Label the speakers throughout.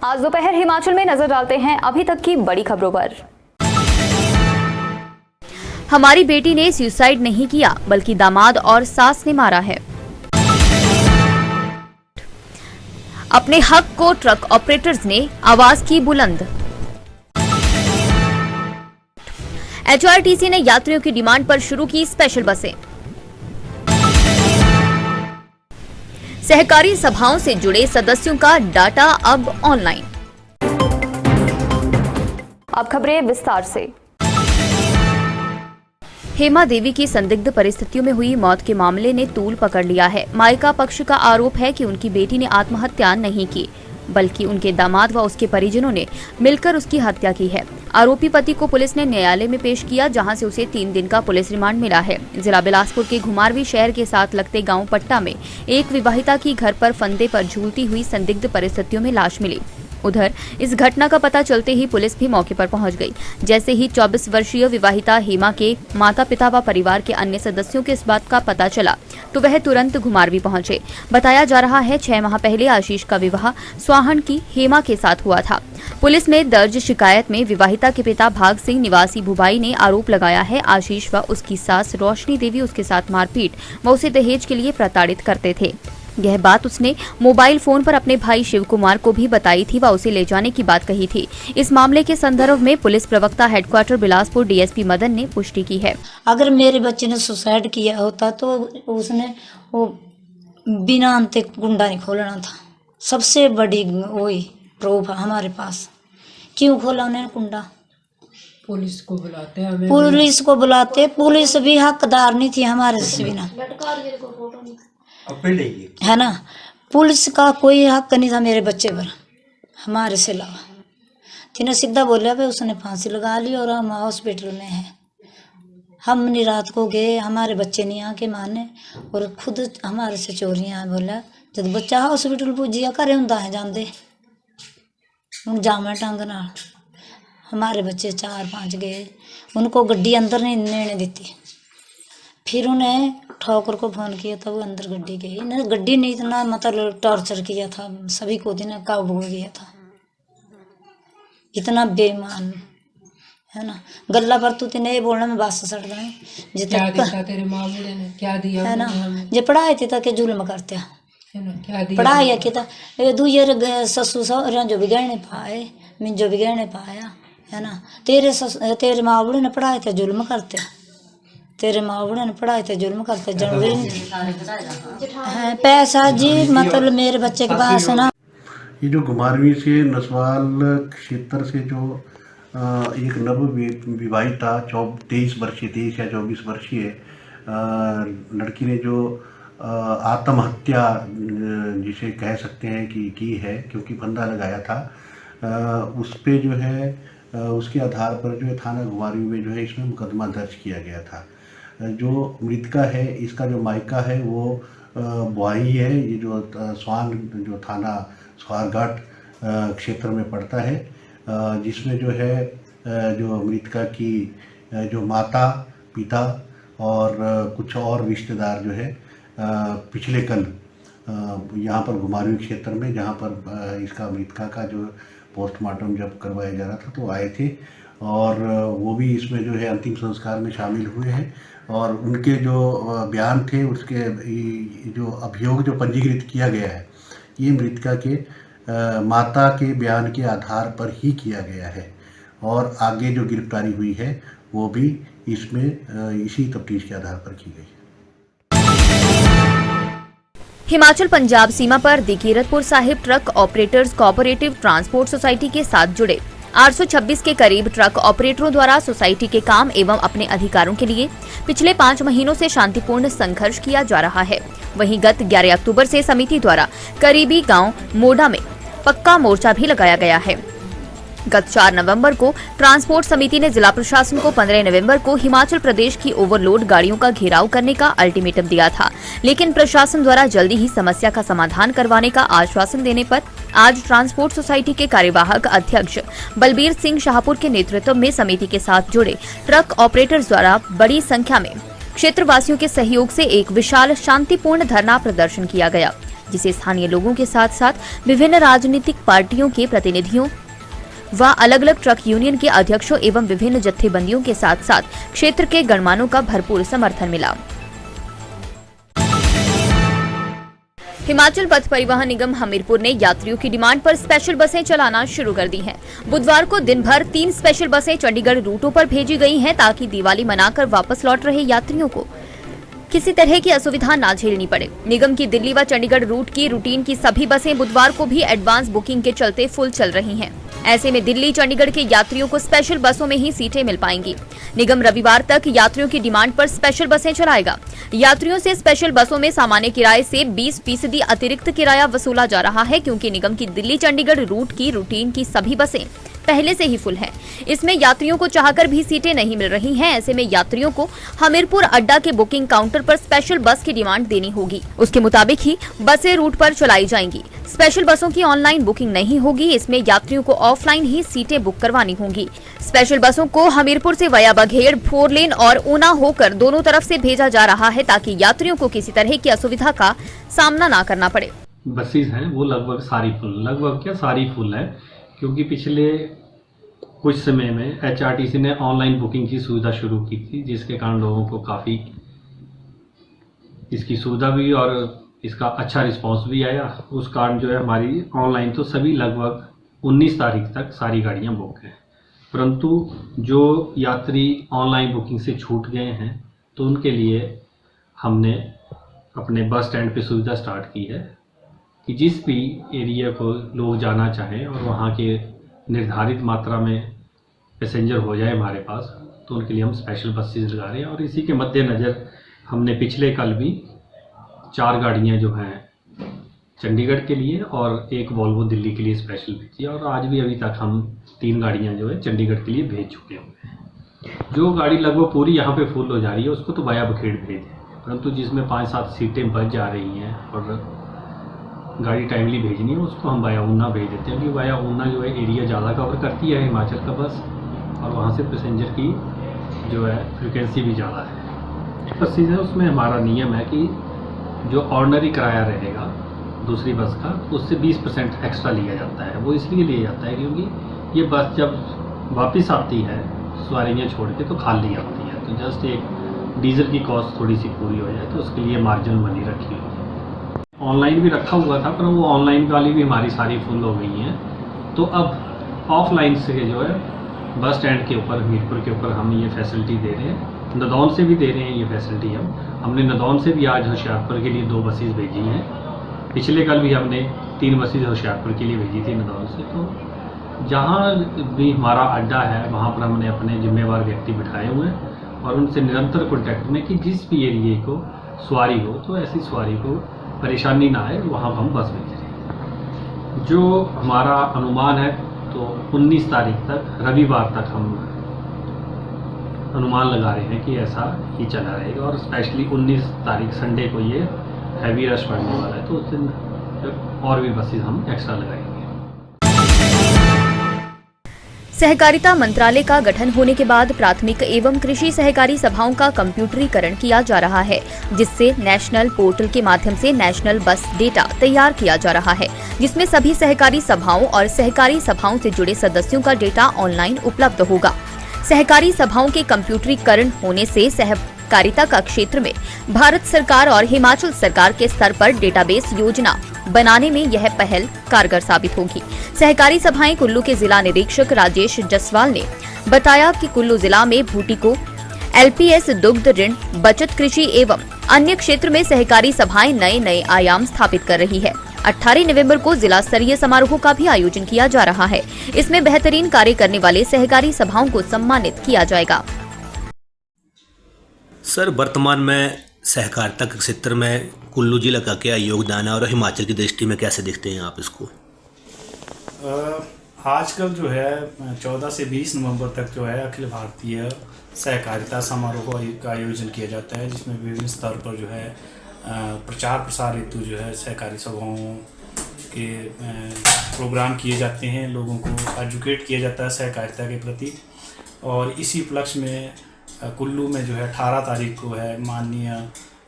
Speaker 1: आज दोपहर हिमाचल में नजर डालते हैं अभी तक की बड़ी खबरों पर।
Speaker 2: हमारी बेटी ने सुसाइड नहीं किया बल्कि दामाद और सास ने मारा है। अपने हक को ट्रक ऑपरेटर्स ने आवाज की बुलंद। एचआरटीसी ने यात्रियों की डिमांड पर शुरू की स्पेशल बसें। सहकारी सभाओं से जुड़े सदस्यों का डाटा अब ऑनलाइन।
Speaker 1: अब खबरें विस्तार से।
Speaker 2: हेमा देवी की संदिग्ध परिस्थितियों में हुई मौत के मामले ने तूल पकड़ लिया है। मायका पक्ष का आरोप है कि उनकी बेटी ने आत्महत्या नहीं की बल्कि उनके दामाद व उसके परिजनों ने मिलकर उसकी हत्या की है। आरोपी पति को पुलिस ने न्यायालय में पेश किया, जहां से उसे 3 दिन का पुलिस रिमांड मिला है। जिला बिलासपुर के घुमारवी शहर के साथ लगते गांव पट्टा में एक विवाहिता की घर पर फंदे पर झूलती हुई संदिग्ध परिस्थितियों में लाश मिली। उधर इस घटना का पता चलते ही पुलिस भी मौके पर पहुंच गई। जैसे ही 24 वर्षीय विवाहिता हेमा के माता पिता व परिवार के अन्य सदस्यों के इस बात का पता चला तो वह तुरंत घुमारवी पहुंचे। बताया जा रहा है 6 माह पहले आशीष का विवाह स्वाहन की हेमा के साथ हुआ था। पुलिस में दर्ज शिकायत में विवाहिता के पिता भाग सिंह निवासी भुबाई ने आरोप लगाया है आशीष व उसकी सास रोशनी देवी उसके साथ मारपीट व उसे दहेज के लिए प्रताड़ित करते थे। यह बात उसने मोबाइल फोन पर अपने भाई शिव कुमार को भी बताई थी व उसे ले जाने की बात कही थी। इस मामले के संदर्भ में पुलिस प्रवक्ता हेडक्वार्टर बिलासपुर डीएसपी मदन ने पुष्टि की है।
Speaker 3: अगर मेरे बच्चे ने सुसाइड किया होता तो उसने वो बिना अंत कुंडा नहीं खोलना था। सबसे बड़ी वही प्रूफ है हमारे पास। क्यों खोला उन्होंने कुंडा?
Speaker 4: पुलिस को बुलाते
Speaker 3: पुलिस भी हकदार नहीं थी हमारे से बिना, है ना। पुलिस का कोई हक नहीं था मेरे बच्चे पर हमारे से अलावा। तिने सीधा बोला भाई उसने फांसी लगा ली और हम हॉस्पिटल में हैं। हम रात को गए, हमारे बच्चे नहीं आके माने और खुद हमारे से चोरियां बोला जब बच्चा हॉस्पिटल पुजिया करे होंदा है जाते हूँ जामा टंग ना। हमारे बच्चे 4-5 गए, उनको गड्डी अंदर नहीं लेने देती। फिर उन्हें ठोकर को फोन किया था, वो अंदर गड्डी गई। इन्हें गड्डी ने इतना मतलब टॉर्चर किया था सभी को, दिन काबू हो गया था। इतना बेईमान है ना। गल्ला पर तू तेने ये बोलना मैं बस सड़ गए
Speaker 4: जितना तेरे माँ ने क्या दिया
Speaker 3: है ना। जे पढ़ाई थी ताकि जुल्म करते पढ़ाई कि दुए ससु सहुरा जो भी गहने पाए मिंजो भी गहने पाया है ना। तेरे माँ बूढ़े ने पढ़ाए थे जुल्म करते, तेरे माँ बूढ़े ने पढ़ाए थे जुल्म करते। है पैसा जी मतलब मेरे बच्चे के पास है ना।
Speaker 5: ये जो घुमारवी से नसवाल क्षेत्र से जो एक नव विवाहिता 23 वर्षीय 23 या 24 वर्षीय लड़की ने जो आत्महत्या जिसे कह सकते हैं कि की है, क्योंकि फंदा लगाया था, उस पे जो है उसके आधार पर जो है थाना घुमारवी में जो है इसमें मुकदमा दर्ज किया गया था। जो मृतका है इसका जो मायका है वो बुआई है। ये जो स्वान जो थाना स्वारघाट क्षेत्र में पड़ता है, जिसमें जो है जो मृतका की जो माता पिता और कुछ और रिश्तेदार जो है पिछले कल यहाँ पर घुमारवी क्षेत्र में, जहाँ पर इसका मृतका का जो पोस्टमार्टम जब करवाया जा रहा था तो आए थे और वो भी इसमें जो है अंतिम संस्कार में शामिल हुए हैं। और उनके जो बयान थे उसके जो अभियोग जो पंजीकृत किया गया है ये मृतका के माता के बयान के आधार पर ही किया गया है और आगे जो गिरफ्तारी हुई है वो भी इसमें इसी तफ्तीश के आधार पर की गई।
Speaker 2: हिमाचल पंजाब सीमा पर Kiratpur Sahib truck operators cooperative transport society के साथ जुड़े 826 के करीब ट्रक ऑपरेटरों द्वारा सोसाइटी के काम एवं अपने अधिकारों के लिए पिछले 5 महीनों से शांतिपूर्ण संघर्ष किया जा रहा है। वहीं गत 11 अक्टूबर से समिति द्वारा करीबी गांव मोडा में पक्का मोर्चा भी लगाया गया है। गत 4 नवंबर को ट्रांसपोर्ट समिति ने जिला प्रशासन को 15 नवंबर को हिमाचल प्रदेश की ओवरलोड गाड़ियों का घेराव करने का अल्टीमेटम दिया था, लेकिन प्रशासन द्वारा जल्दी ही समस्या का समाधान करवाने का आश्वासन देने पर आज ट्रांसपोर्ट सोसाइटी के कार्यवाहक अध्यक्ष बलबीर सिंह शाहपुर के नेतृत्व में समिति के साथ जुड़े ट्रक ऑपरेटर्स द्वारा बड़ी संख्या में क्षेत्रवासियों के सहयोग से एक विशाल शांतिपूर्ण धरना प्रदर्शन किया गया। जिसे स्थानीय लोगों के साथ साथ विभिन्न राजनीतिक पार्टियों के प्रतिनिधियों व अलग अलग ट्रक यूनियन के अध्यक्षों एवं विभिन्न जत्थेबंदियों के साथ साथ क्षेत्र के गणमान्यों का भरपूर समर्थन मिला। हिमाचल पथ परिवहन निगम हमीरपुर ने यात्रियों की डिमांड पर स्पेशल बसें चलाना शुरू कर दी हैं। बुधवार को दिन भर 3 स्पेशल बसें चंडीगढ़ रूटों पर भेजी गई हैं ताकि दिवाली मनाकर वापस लौट रहे यात्रियों को किसी तरह की असुविधा ना झेलनी पड़े। निगम की दिल्ली व चंडीगढ़ रूट की रूटीन की सभी बसें बुधवार को भी एडवांस बुकिंग के चलते फुल चल रही हैं। ऐसे में दिल्ली चंडीगढ़ के यात्रियों को स्पेशल बसों में ही सीटें मिल पाएंगी। निगम रविवार तक यात्रियों की डिमांड पर स्पेशल बसें चलाएगा। यात्रियों से स्पेशल बसों में सामान्य किराए से 20% अतिरिक्त किराया वसूला जा रहा है, क्योंकि निगम की दिल्ली चंडीगढ़ रूट की रूटीन की सभी बसें पहले से ही फुल हैं। इसमें यात्रियों को चाहकर भी सीटें नहीं मिल रही हैं। ऐसे में यात्रियों को हमीरपुर अड्डा के बुकिंग काउंटर पर स्पेशल बस की डिमांड देनी होगी। उसके मुताबिक ही बसें रूट पर चलाई जाएंगी। स्पेशल बसों की ऑनलाइन बुकिंग नहीं होगी। इसमें यात्रियों को ऑफलाइन ही सीटें बुक करवानी होंगी। स्पेशल बसों को हमीरपुर से वया बघेड़, 4 लेन और ऊना होकर दोनों तरफ से भेजा जा रहा है ताकि यात्रियों को किसी तरह की असुविधा का सामना न करना पड़े।
Speaker 6: बसेज हैं वो लगभग सारी फुल है, क्योंकि पिछले कुछ समय में HRTC ने ऑनलाइन बुकिंग की सुविधा शुरू की थी, जिसके कारण लोगों को काफ़ी इसकी सुविधा भी और इसका अच्छा रिस्पांस भी आया। उस कारण जो है हमारी ऑनलाइन तो सभी लगभग 19 तारीख तक सारी गाड़ियां बुक हैं। परंतु जो यात्री ऑनलाइन बुकिंग से छूट गए हैं तो उनके लिए हमने अपने बस स्टैंड पे सुविधा स्टार्ट की है कि जिस भी एरिया को लोग जाना चाहें और वहाँ के निर्धारित मात्रा में पैसेंजर हो जाए हमारे पास, तो उनके लिए हम स्पेशल बसेज लगा रहे हैं। और इसी के मद्देनज़र हमने पिछले कल भी 4 गाड़ियां जो हैं चंडीगढ़ के लिए और एक वॉल्वो दिल्ली के लिए स्पेशल भेजी, और आज भी अभी तक हम 3 गाड़ियां जो है चंडीगढ़ के लिए भेज चुके हुए हैं। जो गाड़ी लगभग पूरी यहाँ पे फुल हो जा रही है उसको तो वया बघेड़ भेज है, परंतु जिसमें 5-7 सीटें बच जा रही हैं और गाड़ी टाइमली भेजनी है उसको हम वाया ऊना भेज देते हैं, क्योंकि वाया ऊना जो है एरिया ज़्यादा कवर करती है हिमाचल का बस, और वहाँ से पैसेंजर की जो है फ्रिक्वेंसी भी ज़्यादा है। बसेज है उसमें हमारा नियम है कि जो ऑर्डिनरी किराया रहेगा दूसरी बस का उससे 20% एक्स्ट्रा लिया जाता है। वो इसलिए लिया जाता है क्योंकि ये बस जब वापस आती है सवारियाँ छोड़ के तो खाली आती है, तो जस्ट एक डीजल की कॉस्ट थोड़ी सी पूरी हो जाए तो उसके लिए मार्जिनल मनी रखी हुई है। ऑनलाइन भी रखा हुआ था पर वो ऑनलाइन वाली भी हमारी सारी फुल हो गई हैं, तो अब ऑफलाइन से जो है बस स्टैंड के ऊपर हमीरपुर के ऊपर हम ये फैसिलिटी दे रहे हैं। नदौन से भी दे रहे हैं ये फैसिलिटी हमने नदौन से भी आज होशियारपुर के लिए 2 बसेज भेजी हैं। पिछले कल भी हमने 3 बसेज होशियारपुर के लिए भेजी थी नदौन से। तो जहाँ भी हमारा अड्डा है वहाँ पर हमने अपने जिम्मेवार व्यक्ति बिठाए हुए हैं और उनसे निरंतर कॉन्टैक्ट में कि जिस भी एरिए को सवारी हो तो ऐसी सवारी को परेशानी ना आए वहाँ हम बस भेज रहे हैं। जो हमारा अनुमान है तो 19 तारीख तक रविवार तक हम अनुमान लगा रहे हैं कि ऐसा ही चला रहेगा, और स्पेशली 19 तारीख संडे को ये हैवी रश पड़ने वाला है तो उस दिन और भी बसेज हम एक्स्ट्रा लगाएंगे।
Speaker 2: सहकारिता मंत्रालय का गठन होने के बाद प्राथमिक एवं कृषि सहकारी सभाओं का कंप्यूटरीकरण किया जा रहा है, जिससे नेशनल पोर्टल के माध्यम से नेशनल बस डेटा तैयार किया जा रहा है, जिसमें सभी सहकारी सभाओं और सहकारी सभाओं से जुड़े सदस्यों का डेटा ऑनलाइन उपलब्ध होगा। सहकारी सभाओं के कंप्यूटरीकरण होने से सहकारिता का क्षेत्र में भारत सरकार और हिमाचल सरकार के स्तर पर डेटाबेस योजना बनाने में यह पहल कारगर साबित होगी। सहकारी सभाएं कुल्लू के जिला निरीक्षक राजेश जसवाल ने बताया कि कुल्लू जिला में भूटी को LPS दुग्ध ऋण बचत कृषि एवं अन्य क्षेत्र में सहकारी सभाएं नए आयाम स्थापित कर रही है। 18 नवंबर को जिला स्तरीय समारोह का भी आयोजन किया जा रहा है। इसमें बेहतरीन कार्य करने वाले सहकारी सभाओं को सम्मानित किया जाएगा।
Speaker 7: सर, वर्तमान में सहकारिता के क्षेत्र में कुल्लू जिला का क्या योगदान है और हिमाचल की दृष्टि में कैसे देखते हैं आप इसको?
Speaker 8: आजकल जो है 14 से 20 नवंबर तक जो है अखिल भारतीय सहकारिता समारोह का आयोजन किया जाता है, जिसमें विभिन्न स्तर पर जो है प्रचार प्रसार हेतु जो है सहकारी सभाओं के प्रोग्राम किए जाते हैं, लोगों को एजुकेट किया जाता है सहकारिता के प्रति। और इसी उपलक्ष्य में कुल्लू में जो है 18 तारीख को है माननीय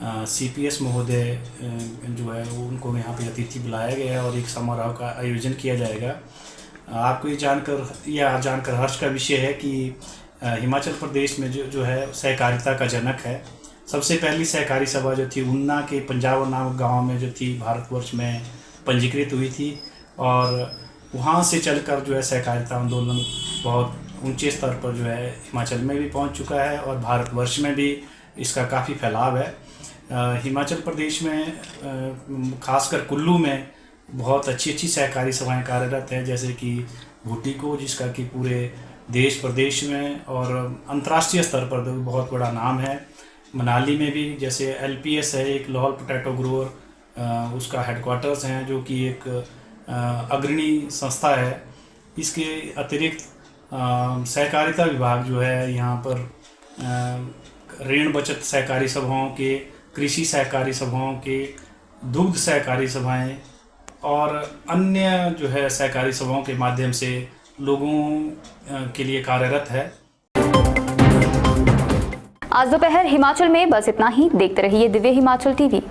Speaker 8: CPS महोदय जो है वो उनको यहाँ पे अतिथि बुलाया गया है और एक समारोह का आयोजन किया जाएगा। आपको ये जानकर हर्ष का विषय है कि हिमाचल प्रदेश में जो है सहकारिता का जनक है। सबसे पहली सहकारी सभा जो थी ऊना के पंजाब नामक गाँव में जो थी भारतवर्ष में पंजीकृत हुई थी और वहाँ से चलकर जो है सहकारिता आंदोलन बहुत ऊंचे स्तर पर जो है हिमाचल में भी पहुँच चुका है और भारतवर्ष में भी इसका काफ़ी फैलाव है। हिमाचल प्रदेश में खासकर कुल्लू में बहुत अच्छी सहकारी सभाएं कार्यरत हैं, जैसे कि भूटिको जिसका कि पूरे देश प्रदेश में और अंतर्राष्ट्रीय स्तर पर बहुत बड़ा नाम है। मनाली में भी जैसे LPS है, एक लाहौल पोटैटो ग्रोवर, उसका हेडक्वार्टर्स हैं जो कि एक अग्रणी संस्था है। इसके अतिरिक्त सहकारिता विभाग जो है यहाँ पर ऋण बचत सहकारी सभाओं के, कृषि सहकारी सभाओं के, दुग्ध सहकारी सभाएं और अन्य जो है सहकारी सभाओं के माध्यम से लोगों के लिए कार्यरत है।
Speaker 1: आज दोपहर हिमाचल में बस इतना ही। देखते रहिए दिव्य हिमाचल TV।